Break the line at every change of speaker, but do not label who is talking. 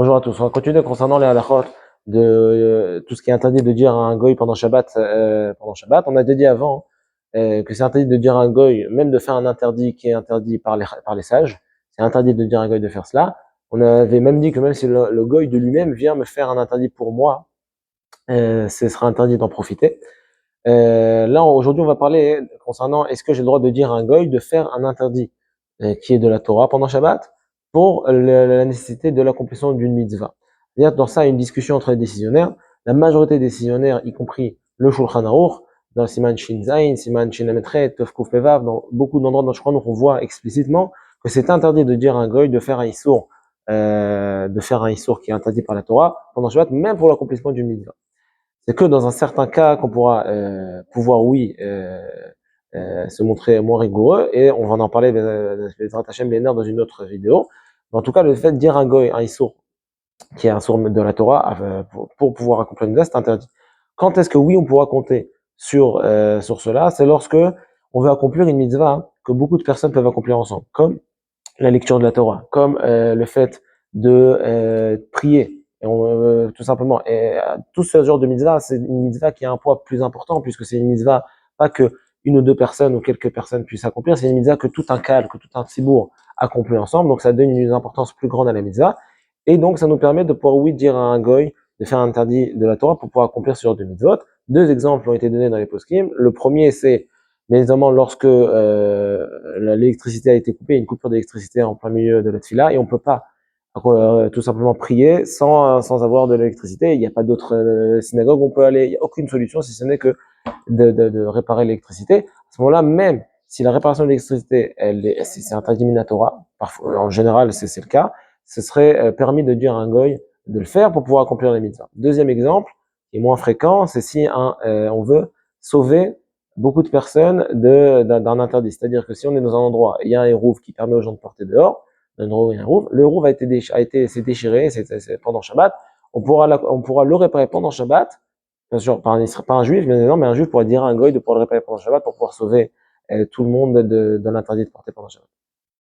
Bonjour à tous. On va continuer concernant les halachot de tout ce qui est interdit de dire à un goy pendant Shabbat. On a déjà dit avant que c'est interdit de dire à un goy, même de faire un interdit qui est interdit par les sages. C'est interdit de dire à un goy de faire cela. On avait même dit que même si le goy de lui-même vient me faire un interdit pour moi, ce sera interdit d'en profiter. Là, aujourd'hui, on va parler concernant est-ce que j'ai le droit de dire à un goy de faire un interdit qui est de la Torah pendant Shabbat pour la nécessité de l'accomplissement d'une mitzvah. C'est-à-dire, dans ça, il y a une discussion entre les décisionnaires. La majorité des décisionnaires, y compris le Shulchan Aruch, dans Siman Shin Zayin, Siman Shin Lametret, Tov Kuf Pevav, dans beaucoup d'endroits dans le Shulchan Aruch, on voit explicitement que c'est interdit de dire à un goy de faire un issour, qui est interdit par la Torah pendant Shabbat, même pour l'accomplissement d'une mitzvah. C'est que dans un certain cas qu'on pourra pouvoir, oui, se montrer moins rigoureux, et on va en parler dans une autre vidéo. Mais en tout cas, le fait de dire un goy, un issour, qui est un sourd de la Torah, pour pouvoir accomplir une mitzvah, c'est interdit. Quand est-ce que oui, on pourra compter sur cela? C'est lorsque on veut accomplir une mitzvah que beaucoup de personnes peuvent accomplir ensemble, comme la lecture de la Torah, comme le fait de prier, tout simplement. Et tout ce genre de mitzvah, c'est une mitzvah qui a un poids plus important, puisque c'est une mitzvah pas que une ou deux personnes ou quelques personnes puissent accomplir, c'est une mitzvah que tout un kal, que tout un tzibour accomplit ensemble, donc ça donne une importance plus grande à la mitzvah, et donc ça nous permet de pouvoir, oui, dire à un goy de faire un interdit de la Torah pour pouvoir accomplir ce genre de mitzvot. Deux exemples ont été donnés dans les poskim. Le premier, c'est mais évidemment, lorsque l'électricité a été coupée, une coupure d'électricité en plein milieu de la tfila, et on peut pas tout simplement prier sans avoir de l'électricité. Il n'y a pas d'autre synagogue où on peut aller. Il n'y a aucune solution si ce n'est que de réparer l'électricité. À ce moment-là, même si la réparation de l'électricité, c'est interdit minatora, parfois, en général, c'est le cas, ce serait permis de dire à un goy de le faire pour pouvoir accomplir les mitzvahs. Deuxième exemple, qui est moins fréquent, c'est si on veut sauver beaucoup de personnes d'un interdit. C'est-à-dire que si on est dans un endroit, il y a un hérouf qui permet aux gens de porter dehors, un endroit où il y a un hérouf, le hérouf s'est déchiré pendant Shabbat, on pourra le réparer pendant Shabbat, bien sûr, pas un juif, bien évidemment, mais un juif pourra dire à un goy de pouvoir le réparer pendant Shabbat pour pouvoir sauver tout le monde de l'interdit de porter pendant Shabbat.